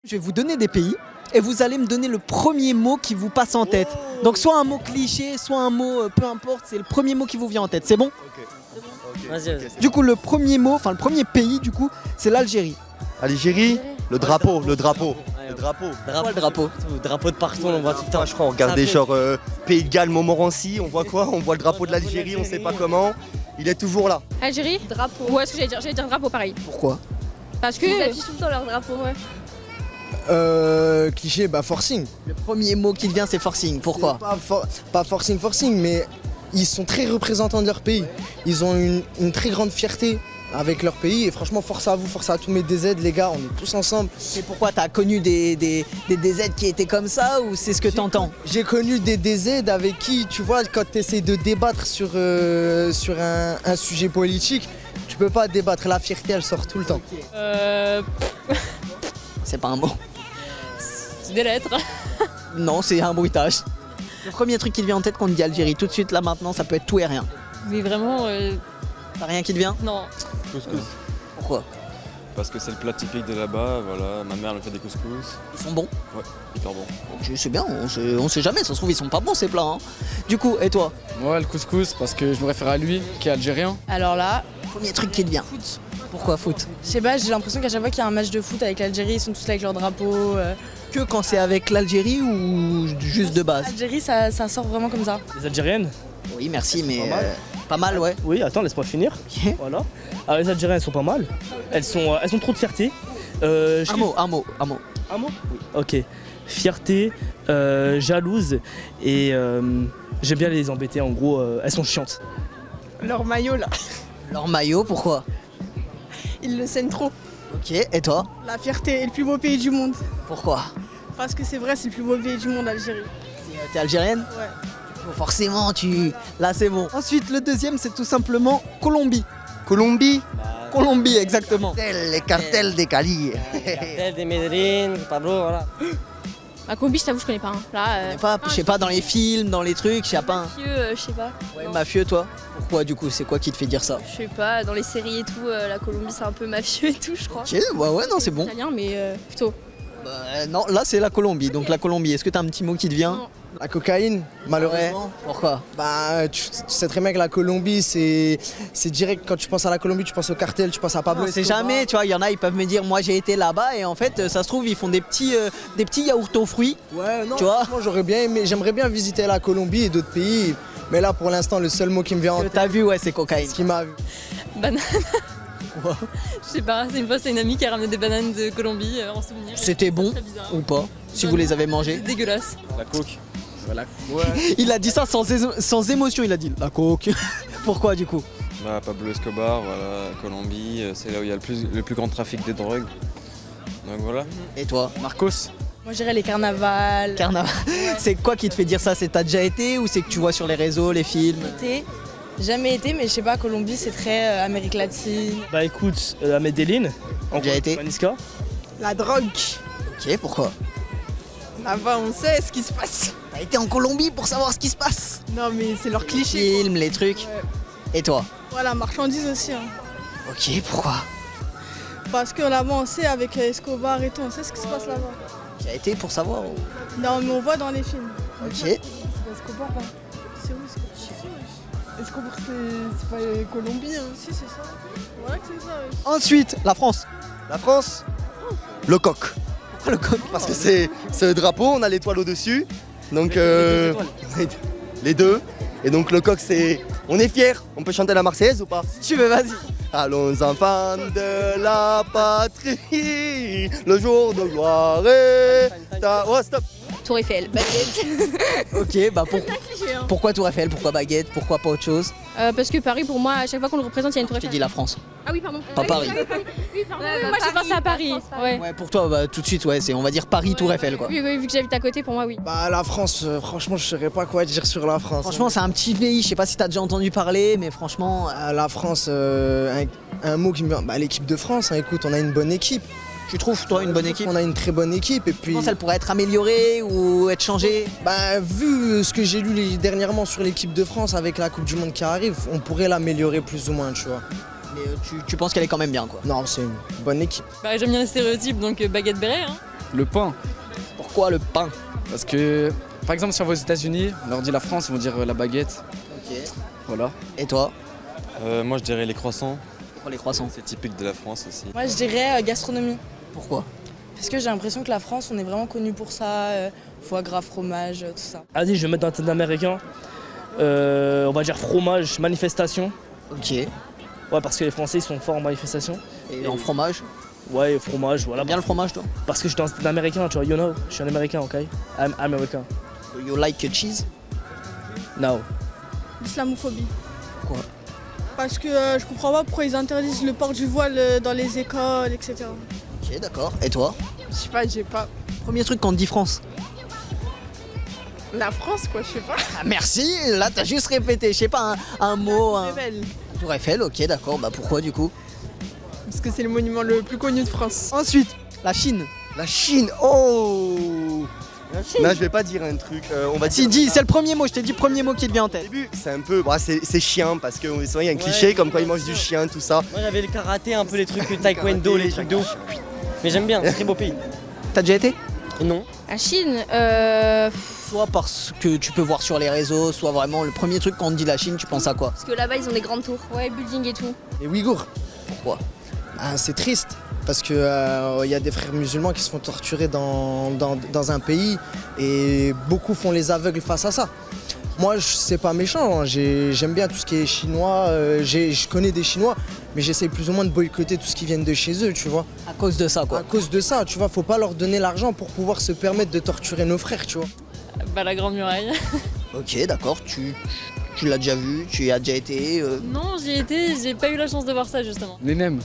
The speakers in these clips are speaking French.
Je vais vous donner des pays et vous allez me donner le premier mot qui vous passe en tête. Donc soit un mot cliché, soit un mot peu importe, c'est le premier mot qui vous vient en tête. C'est bon? Vas-y. Du coup, le premier mot, enfin le premier pays du coup, c'est l'Algérie. Algérie, le drapeau. Le drapeau, le drapeau de partout, on voit tout le temps. Je crois, on regardait genre Pays de Galles, Montmorency, on voit quoi? On voit le drapeau de l'Algérie, on sait pas comment. Il est toujours là. Algérie? Drapeau. Ouais, ce que j'allais dire drapeau pareil. Pourquoi? Parce que. Ils affichent tout le temps leur drapeau, ouais. Cliché, forcing. Le premier mot qui te vient, c'est forcing. Pourquoi? Pas forcing, mais ils sont très représentants de leur pays. Ils ont une très grande fierté avec leur pays et franchement, force à vous, force à tous mes DZ, les gars, on est tous ensemble. C'est pourquoi t'as connu des DZ qui étaient comme ça ou c'est ce que t'entends? J'ai connu des DZ avec qui, tu vois, quand tu essaies de débattre sur un sujet politique, tu peux pas débattre, la fierté elle sort tout le temps. C'est pas un mot. C'est des lettres. Non, c'est un bruitage. Le premier truc qui te vient en tête quand on te dit Algérie, tout de suite là maintenant, ça peut être tout et rien. Mais vraiment, T'as rien qui te vient? non. Couscous. Pourquoi? Parce que c'est le plat typique de là-bas, voilà. Ma mère elle fait des couscous. Ils sont bons. Ouais, hyper bon. Je sais bien, on sait jamais, ça se trouve ils sont pas bons ces plats. Hein. Du coup, et toi? Moi, le couscous, parce que je me réfère à lui, qui est algérien. Alors là, Premier truc qui te vient. foot. Pourquoi foot? Je sais pas, j'ai l'impression qu'à chaque fois qu'il y a un match de foot avec l'Algérie, ils sont tous là avec leur drapeau. Que quand c'est avec l'Algérie ou juste de base? L'Algérie, ça sort vraiment comme ça. Les Algériennes? Oui, merci, mais pas mal. pas mal, ouais. Oui, attends, laisse-moi finir. Ok. Voilà. Alors les Algériennes, elles sont pas mal. Elles ont trop de fierté. Un mot. Un mot? Oui. Ok. Fierté, jalouse et j'aime bien les embêter. En gros, elles sont chiantes. Leur maillot là, Leur maillot, pourquoi? ils le saignent trop. Ok, et toi? La fierté est le plus beau pays du monde. Pourquoi? Parce que c'est vrai, c'est le plus beau pays du monde, l'Algérie. T'es algérienne? Ouais. Forcément, Là, c'est bon. Ensuite, le deuxième, c'est tout simplement Colombie. Colombie, Colombie, exactement. les cartels des Cali. Cartel des Medellín, Pablo, voilà. La Colombie, je t'avoue, je connais pas. Hein. Là, Je sais pas, dans les films, dans les trucs, je sais pas. Mafieux, je sais pas. Ouais, mafieux, toi? Pourquoi, du coup? C'est quoi qui te fait dire ça? Je sais pas, dans les séries et tout, la Colombie, c'est un peu mafieux et tout, je crois. Ok, ouais, non, c'est bon. Italien, mais plutôt. Non, là, c'est la Colombie. Donc, la Colombie, est-ce que t'as un petit mot qui te vient? Non. La cocaïne, malheureusement. Pourquoi? Tu sais très bien que la Colombie, c'est direct, quand tu penses à la Colombie, tu penses au cartel, tu penses à Pablo Non, c'est Escobar. jamais, tu vois, il y en a, ils peuvent me dire, moi j'ai été là-bas et en fait, ça se trouve, ils font des petits yaourts aux fruits. Ouais, non, Tu vois franchement, j'aimerais bien visiter la Colombie et d'autres pays, mais là pour l'instant le seul mot qui me vient en Que tête, t'as vu, ouais, c'est cocaïne. ce qui m'a vu. Banane. Quoi? Je sais pas, c'est une fois, c'est une amie qui a ramené des bananes de Colombie en souvenir. C'était bon Très bizarre. ou pas? Si vous les avez mangés. C'est dégueulasse. La coke. Voilà. Il a dit ça sans émotion, il a dit la coke. Pourquoi du coup? Bah, Pablo Escobar, voilà, Colombie, c'est là où il y a le plus grand trafic de drogue. Donc voilà. Et toi? Marcos. Moi, je dirais les carnavals. Carnaval. C'est quoi qui te fait dire ça? C'est t'as déjà été ou c'est que tu vois sur les réseaux, les films? Jamais été, mais je sais pas, Colombie, c'est très Amérique latine. Bah écoute, à Medellín. Déjà été? Manisca. La drogue, Ok, pourquoi? là-bas on sait ce qui se passe. T'as été en Colombie pour savoir ce qui se passe? Non mais c'est leur Les cliché. films, les trucs. Ouais. Et toi? Voilà, marchandise aussi. Hein. Ok, pourquoi? Parce que là-bas on sait avec Escobar et tout, on sait ce qui se passe là-bas. Tu as été pour savoir? Non mais on voit dans les films. Ok. C'est Escobar, hein. C'est où Escobar? Escobar c'est pas Colombie, hein. Si c'est ça. Voilà que c'est ça. Ouais. Ensuite, la France. La France, le coq. Pourquoi le coq? Parce que c'est le drapeau, on a l'étoile au-dessus. Donc les deux. Et donc le coq c'est. On est fiers. On peut chanter la Marseillaise ou pas? Tu veux, vas-y. Allons enfants de la patrie, le jour de gloire est. Oh stop. Tour Eiffel, baguette. Ok, bah Cliché, hein. pourquoi Tour Eiffel? Pourquoi baguette? Pourquoi pas autre chose? Parce que Paris, pour moi, à chaque fois qu'on le représente, il y a une tour J'ai Eiffel. dit la France. Ah oui, pardon. Pas Paris. Oui, pardon. Moi, j'ai pensé à Paris. Ouais. Ouais, pour toi, bah, tout de suite, ouais, on va dire Paris, Tour Eiffel, quoi. Oui, oui, vu que j'habite à côté, pour moi, oui. Bah la France, franchement je saurais pas quoi dire sur la France. Franchement, c'est un petit pays, je sais pas si t'as déjà entendu parler, mais franchement, La France, un mot qui me vient, l'équipe de France, hein, écoute, on a une bonne équipe. tu trouves, toi, une bonne équipe? On a une très bonne équipe et puis... Tu penses qu'elle pourrait être améliorée ou être changée? Vu ce que j'ai lu dernièrement sur l'équipe de France avec la Coupe du Monde qui arrive, on pourrait l'améliorer plus ou moins, tu vois. Mais tu penses qu'elle est quand même bien, quoi. Non, c'est une bonne équipe. Bah, j'aime bien les stéréotypes, donc baguette béret. Hein. Le pain. Pourquoi le pain? Parce que, par exemple, si on va aux États-Unis, on leur dit la France, ils vont dire la baguette. Ok. Voilà. Et toi? Moi je dirais les croissants. Pourquoi les croissants? C'est typique de la France aussi. Moi, je dirais gastronomie. Pourquoi? Parce que j'ai l'impression que la France, on est vraiment connu pour ça. Foie gras, fromage, tout ça. Vas-y, je vais mettre dans un thème américain. On va dire fromage, manifestation. Ok. Ouais, parce que les Français ils sont forts en manifestation. Et en fromage? Ouais, fromage, voilà. T'aimes bien le fromage toi? Parce que je suis dans un thème américain, tu vois, you know. Je suis un américain, ok? I'm American. Do you like cheese? No. L'islamophobie. Pourquoi? Parce que je comprends pas pourquoi ils interdisent le port du voile dans les écoles, etc. Ok, d'accord. Et toi? Je sais pas, j'ai pas. Premier truc quand on dit France. La France, quoi, je sais pas. Ah, merci, là t'as juste répété, je sais pas, un mot. C'est belle. Tour Eiffel, ok, d'accord. Bah pourquoi du coup? Parce que c'est le monument le plus connu de France. Ensuite, la Chine. La Chine, oh. Là, je vais pas dire un truc. On va Si, dire. dis, c'est le premier mot, je t'ai dit premier mot qui te vient en Au tête. début, c'est un peu. Bah, c'est chien parce que il y a un cliché comme quoi ils mangent du chien, tout ça. Moi j'avais le karaté, un peu les trucs taekwondo, les trucs de ouf. Mais j'aime bien, très beau pays. T'as déjà été? Non. À Chine, Soit parce que tu peux voir sur les réseaux, soit vraiment le premier truc quand on te dit la Chine, tu penses à quoi? parce que là-bas ils ont des grandes tours. Ouais, building et tout. Les Ouïghours. Pourquoi? Ah, c'est triste parce que y a des frères musulmans qui se font torturer dans un pays et beaucoup font les aveugles face à ça. Moi, c'est pas méchant, hein. J'aime bien tout ce qui est chinois, je connais des Chinois, mais j'essaie plus ou moins de boycotter tout ce qui vient de chez eux, tu vois. À cause de ça, quoi. À cause de ça, tu vois, faut pas leur donner l'argent pour pouvoir se permettre de torturer nos frères, tu vois. Bah la Grande Muraille. Ok, d'accord, tu l'as déjà vu, tu y as déjà été. Non, j'y ai été, j'ai pas eu la chance de voir ça justement. Les nems.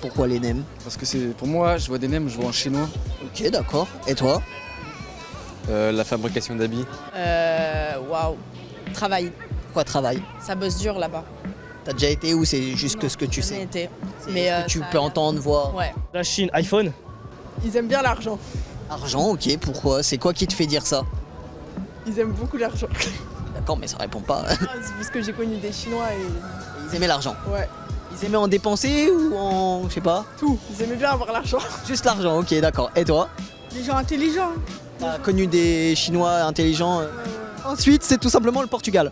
Pourquoi les nems? Parce que c'est pour moi, je vois des nems, je vois en chinois. Ok, d'accord. Et toi? La fabrication d'habits. Waouh. Travail. Pourquoi travail? Ça bosse dur là-bas. T'as déjà été ou c'est juste que ce que tu Jamais sais? été. C'est Mais ce que tu ça a peux l'air- entendre, voir. Ouais. La Chine, iPhone. Ils aiment bien l'argent. Argent, ok, pourquoi? C'est quoi qui te fait dire ça? Ils aiment beaucoup l'argent. D'accord, mais ça répond pas. Ah, c'est parce que j'ai connu des Chinois et. Ils aimaient l'argent. Ouais, Ils aimaient en dépenser ou en. je sais pas? tout. Ils aimaient bien avoir l'argent. Juste l'argent, ok, d'accord. Et toi? Des gens intelligents. T'as connu des Chinois intelligents Ensuite, c'est tout simplement le Portugal.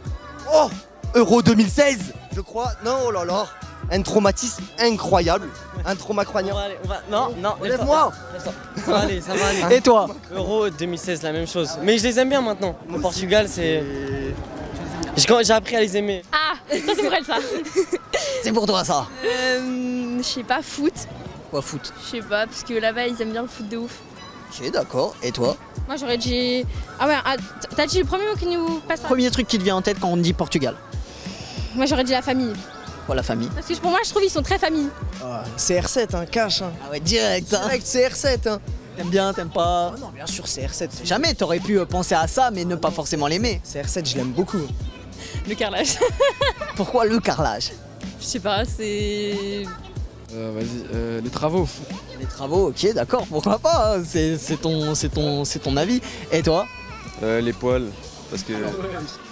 Oh, Euro 2016, je crois. Non, oh là là. Un traumatisme incroyable. Un trauma croyant. Allez, on va... Non, non, Relève-moi. Ça va aller, ça va aller. Et toi? Euro 2016, la même chose. Mais je les aime bien maintenant. Au Portugal, c'est. J'ai appris à les aimer. Ah, ça c'est pour elle ça. C'est pour toi ça. Je sais pas, foot. Quoi, foot? Je sais pas, parce que là-bas ils aiment bien le foot de ouf. Ok, d'accord. Et toi? Moi j'aurais dit. Ah ouais, t'as dit le premier mot qui nous passe par. Premier truc qui te vient en tête quand on dit Portugal? Moi j'aurais dit la famille. Quoi, la famille? Parce que pour moi je trouve ils sont très famille. CR7, hein, cash. Hein. Ah ouais, direct, hein. Direct CR7. Hein. T'aimes bien, t'aimes pas? Oh non, bien sûr, CR7. Jamais t'aurais pu penser à ça, mais ne pas forcément l'aimer. CR7, je l'aime beaucoup. Le carrelage. Pourquoi le carrelage? Je sais pas, c'est. Vas-y, les travaux. Les travaux, ok, d'accord, pourquoi pas, hein, c'est ton avis. Et toi? Les poils. Parce que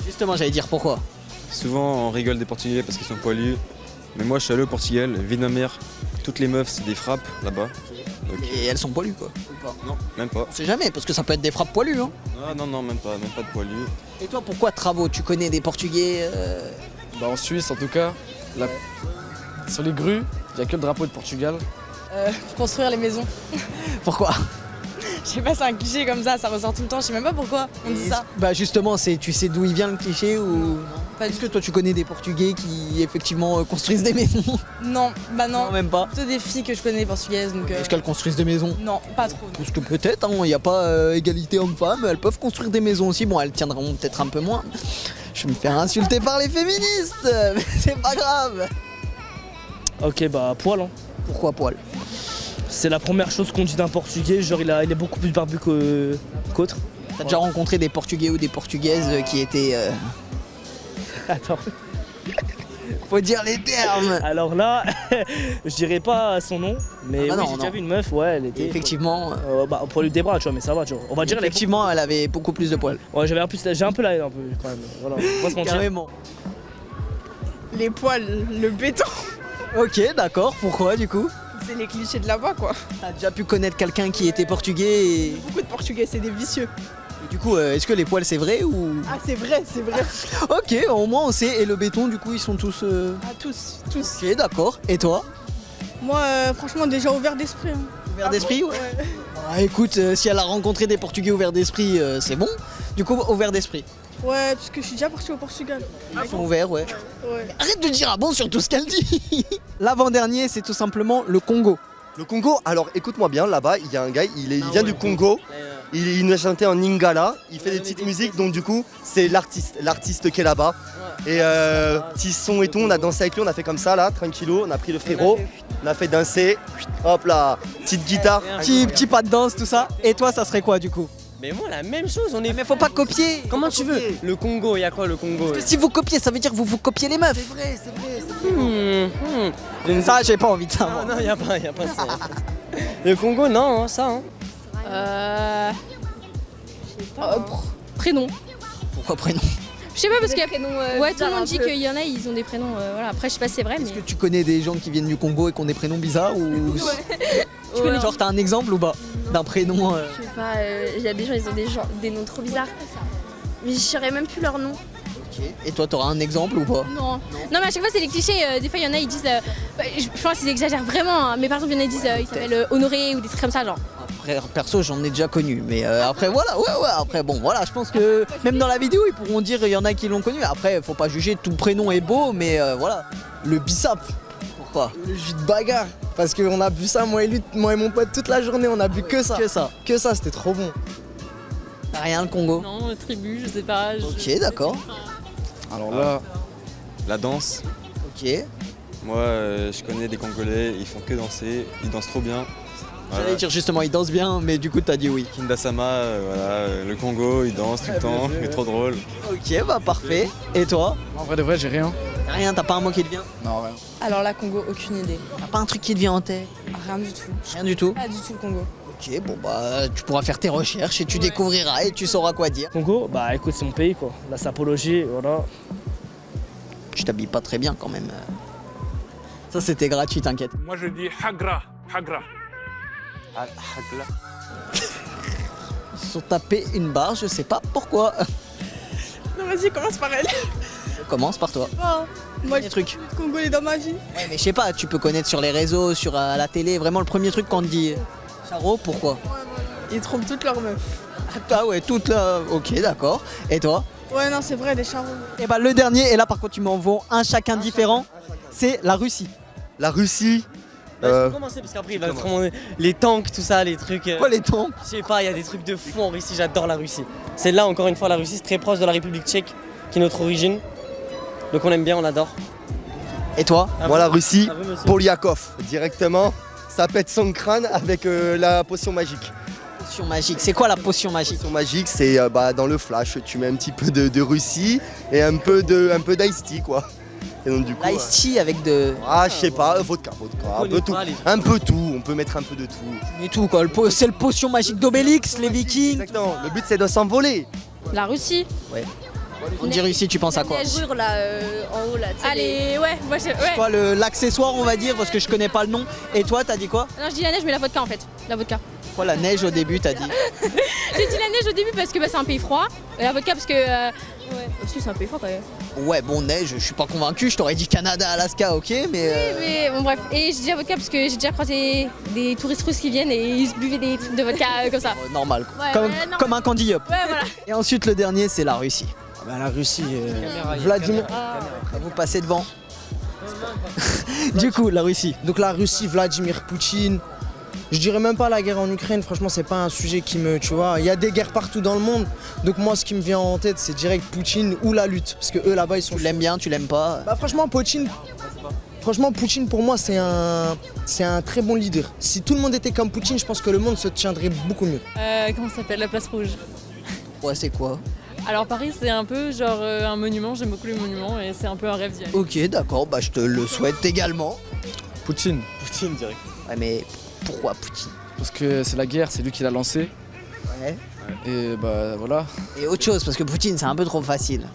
Justement, j'allais dire pourquoi. souvent on rigole des Portugais parce qu'ils sont poilus. Mais moi je suis allé au Portugal, vie de ma mère. Toutes les meufs c'est des frappes là-bas. Donc, Et elles sont poilues, quoi. Ou pas? Non, même pas. on sait jamais, parce que ça peut être des frappes poilues, hein. Ah non, non, même pas de poilus. Et toi, pourquoi travaux? Tu connais des Portugais Bah, en Suisse, en tout cas, sur les grues, il n'y a que le drapeau de Portugal. Construire les maisons. Pourquoi? Je sais pas, c'est un cliché comme ça ressort tout le temps. Je sais même pas pourquoi on dit ça. Bah justement, tu sais d'où il vient le cliché ou... Pas Est-ce que toi tu connais des Portugais qui effectivement construisent des maisons? Non, bah non. Non, même pas. Plutôt des filles que je connais portugaises donc. Est-ce qu'elles construisent des maisons? Non, pas trop. Parce que peut-être, il n'y a pas égalité homme-femme, elles peuvent construire des maisons aussi. Bon, elles tiendront peut-être un peu moins. Je vais me faire insulter par les féministes, mais c'est pas grave. Ok, bah poil, hein. Pourquoi poil? C'est la première chose qu'on dit d'un Portugais, genre il est beaucoup plus barbu qu'autre. T'as déjà rencontré des Portugais ou des Portugaises qui étaient... Attends. Faut dire les termes. Alors là, je dirais pas son nom, mais Ah bah oui, non, j'ai déjà non. vu une meuf, ouais, elle Et était... effectivement, bah, poilu des bras, tu vois, mais ça va, tu vois. On va dire, effectivement, elle avait beaucoup plus de poils. Ouais, j'ai un peu la haine, un peu, quand même. Voilà, on va se mentir. Carrément. Les poils, le béton. Ok, d'accord. Pourquoi du coup? C'est les clichés de là-bas, quoi. T'as déjà pu connaître quelqu'un qui était portugais et Beaucoup de Portugais, c'est des vicieux. du coup, est-ce que les poils c'est vrai ou... Ah, c'est vrai, c'est vrai. Ok, au moins on sait. Et le béton, du coup, ils sont tous... Ah, tous. Ok, d'accord. Et toi? Moi, franchement, déjà ouvert d'esprit. Hein. Ouvert d'esprit, ouais. Ah, écoute, si elle a rencontré des Portugais ouverts d'esprit, c'est bon. Du coup, ouvert d'esprit. Ouais, parce que je suis déjà partie au Portugal. Ils sont ouverts, ouais. Ouais. Arrête de dire ah bon sur tout ce qu'elle dit. L'avant-dernier, c'est tout simplement le Congo. Le Congo, alors écoute-moi bien, là-bas, il y a un gars, il vient du Congo. Il nous a chanté en Lingala, il fait des petites musiques, donc du coup, c'est l'artiste qui est là-bas. Et petit son et tout, on a dansé avec lui, on a fait comme ça, là, tranquillo, on a pris le frérot, on a fait danser, hop là, petite guitare. Petit pas de danse, tout ça. Et toi, ça serait quoi du coup? Mais moi, la même chose, on est. Mais faut pas copier. Comment tu veux? Le Congo, il y a quoi le Congo? Parce que si vous copiez, ça veut dire que vous copiez les meufs. C'est vrai. Ça, j'ai pas envie de savoir. Non, il y a pas ça. Le Congo, non, ça. Hein. Je sais pas. Prénom. Pourquoi prénom? Je sais pas parce que ouais, tout le monde bizarres dit un peu. qu'il y en a, ils ont des prénoms. Voilà. Après, je sais pas si c'est vrai, mais. Est-ce que tu connais des gens qui viennent du Congo et qui ont des prénoms bizarres ou... Tu connais Genre, t'as un exemple ou pas d'un prénom Je sais pas, il y a des gens, ils ont des noms trop bizarres. Mais je saurais même plus leur nom. Ok. Et toi, t'auras un exemple ou pas? Non. Non, mais à chaque fois, c'est les clichés. Des fois, il y en a, ils disent. Je pense qu'ils exagèrent vraiment. Hein, mais par exemple, il y en a, ils disent il s'appelle Honoré ou des trucs comme ça, genre. Après, perso, j'en ai déjà connu. Mais après, voilà, ouais. Après, bon, voilà, je pense que même dans la vidéo, ils pourront dire il y en a qui l'ont connu. Après, faut pas juger, tout prénom est beau, mais voilà. Le bissap. Pourquoi? Le jus de bagarre. Parce qu'on a bu ça, moi et mon pote, toute la journée, on a bu que ça. Que ça, c'était trop bon. T'as rien, le Congo? Non, tribu, je sais pas. Ok, d'accord. Alors là, La danse. Ok. Moi, je connais des Congolais, ils font que danser, ils dansent trop bien. Voilà. J'allais dire justement, ils dansent bien, mais du coup, t'as dit oui. Kindasama, voilà, le Congo, ils dansent tout le temps, c'est trop drôle. Ok, bah parfait. Et toi? en vrai de vrai, j'ai rien. Rien, t'as pas un mot qui te vient? Non, rien. Alors là, Congo, aucune idée. T'as pas un truc qui te vient en tête? Rien du tout. Rien du tout? Pas du tout le Congo. Ok, bon bah tu pourras faire tes recherches et tu découvriras et tu sauras quoi dire. Congo, bah écoute, c'est mon pays quoi. La sapologie, voilà. Tu t'habilles pas très bien quand même. Ça c'était gratuit, t'inquiète. Moi je dis Hagra. Ils se sont tapés une barre, je sais pas pourquoi. Non, vas-y, commence par elle. Commence par toi. Oh, moi, Premier truc. le Congo est dans ma vie. Ouais, mais je sais pas, tu peux connaître sur les réseaux, sur à la télé, vraiment le premier truc qu'on te dit. Charo, pourquoi? Ils trompent toutes leurs meufs. Ah ouais, toute là. Ok, d'accord. Et toi? Ouais, non, c'est vrai, des charros. Et bah le dernier, et là par contre tu m'en vaux un chacun différent, c'est la Russie. La Russie. Je vais commencer parce qu'après il va te remonter les tanks, tout ça, les trucs. Quoi les tanks? Je sais pas, il y a des trucs de fou en Russie, j'adore la Russie. C'est là encore une fois la Russie, c'est très proche de la République tchèque, qui est notre origine. Donc on aime bien, on adore. Et toi? Moi la Russie, À vous, monsieur. Polyakov, directement, ça pète son crâne avec la potion magique. Potion magique, c'est quoi la potion magique? Potion magique, c'est dans le flash, tu mets un petit peu de Russie et un peu d'ice tea quoi. Et donc du coup. L'ice tea avec de. Ah je sais pas, vodka, un peu tout. Un peu tout, on peut mettre un peu de tout. Et tout quoi, c'est le potion magique d'Obélix, les Vikings. Exactement, le but c'est de s'envoler. La Russie. On dit Russie, tu penses à quoi? Neige là, en haut là. Allez, ouais, moi je. Ouais. Quoi, l'accessoire on va dire, parce que je connais pas le nom. Et toi t'as dit quoi? Non, je dis la neige, mais la vodka en fait. La vodka. Quoi, la neige au début t'as dit? J'ai dit la neige au début parce que c'est un pays froid. Et la vodka parce que. Ouais, aussi c'est un pays froid quand même. Ouais, bon, neige, je suis pas convaincu, je t'aurais dit Canada, Alaska, ok, mais. Oui, mais bon, bref. Et j'ai dit la vodka parce que j'ai déjà croisé des touristes russes qui viennent et ils se buvaient des trucs de vodka comme ça. Normal, quoi. Ouais, comme, ouais, normal. comme un candy up. Ouais, voilà. Et ensuite, le dernier, c'est la Russie. Bah, la Russie, Vladimir. Vous passez devant. Du coup, la Russie. Donc la Russie, Vladimir Poutine. Je dirais même pas la guerre en Ukraine, franchement c'est pas un sujet qui me... Tu vois, il y a des guerres partout dans le monde. Donc moi ce qui me vient en tête c'est direct Poutine ou la lutte. Parce que eux là-bas ils sont... Tu l'aimes bien, tu l'aimes pas? Bah franchement Poutine pour moi c'est un très bon leader. Si tout le monde était comme Poutine, je pense que le monde se tiendrait beaucoup mieux. Comment ça s'appelle? La place rouge. Ouais, c'est quoi? Alors Paris c'est un peu genre un monument, j'aime beaucoup les monuments et c'est un peu un rêve d'y aller. Ok, d'accord, bah je te le souhaite également. Poutine. Poutine direct. Ouais, mais pourquoi Poutine? Parce que c'est la guerre, c'est lui qui l'a lancée. Ouais. Et bah voilà. Et autre chose, parce que Poutine c'est un peu trop facile.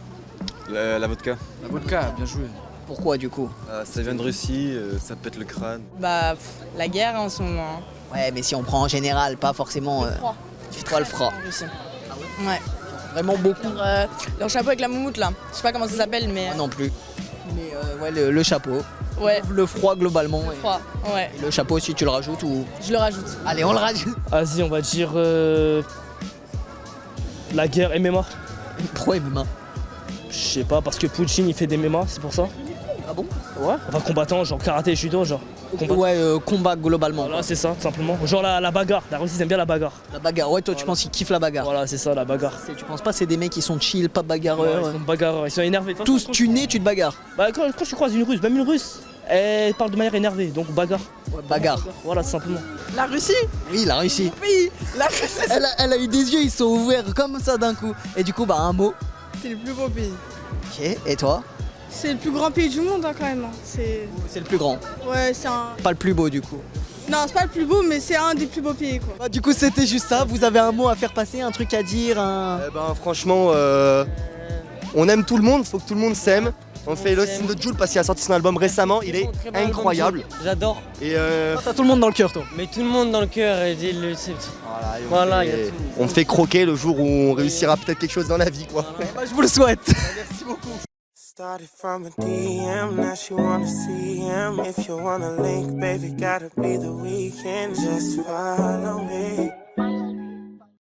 La vodka. La vodka, bien joué. Pourquoi du coup? Ça vient de Russie, ça pète le crâne. Bah, la guerre en ce moment. Ouais, mais si on prend en général, pas forcément. Froid. Il fait trop le froid. En Russie. Ouais. Vraiment beaucoup. Leur chapeau avec la moumoute là. Je sais pas comment ça s'appelle, mais. Moi non plus. Mais ouais, le chapeau. Ouais. Le froid globalement. Froid. Ouais. Et le chapeau, si tu le rajoutes ou. Je le rajoute. Allez, on le rajoute. Vas-y, on va dire la guerre MMA. Pourquoi MMA? Je sais pas, parce que Poutine il fait des MMA, c'est pour ça. Ah bon? Ouais. Enfin combattant, genre karaté et judo, genre. Combat. Ouais, combat globalement. Voilà, c'est ça, tout simplement. Genre la bagarre. La Russie, ils aiment bien la bagarre. La bagarre, ouais, toi tu penses qu'ils kiffent la bagarre. Voilà, c'est ça, la bagarre. Tu penses pas c'est des mecs qui sont chill, pas Ouais, bagarreurs. ils sont bagarreurs, ils sont énervés. Toi, Tous quand- tu nais, tu te bagarres. Bah, quand tu croises une Russe, même une Russe, elle parle de manière énervée, donc bagarre. Ouais, bagarre. Voilà, tout simplement. La Russie? Oui, la Russie. Oui, la Russie, Elle a eu des yeux, ils sont ouverts comme ça d'un coup. Et du coup, bah un mot. c'est le plus beau pays. Ok, et toi? C'est le plus grand pays du monde hein, quand même. Hein. C'est C'est le plus grand. ouais, c'est un. Pas le plus beau du coup. Non, c'est pas le plus beau, mais c'est un des plus beaux pays quoi. Bah, du coup, c'était juste ça. Vous avez un mot à faire passer, un truc à dire, Eh ben, franchement, on aime tout le monde, faut que tout le monde s'aime. On fait Lost in the Jewel parce qu'il a sorti son album récemment, il est Très bon album, incroyable. J'adore. Et T'as tout le monde dans le cœur, toi. Mais tout le monde dans le cœur, voilà, il y a tout le monde. on fait croquer le jour où on réussira peut-être quelque chose dans la vie, quoi. Bah, je vous le souhaite. Merci beaucoup. Started from a DM, now she wanna see him. If you wanna link, baby, gotta be the weekend. Just follow me.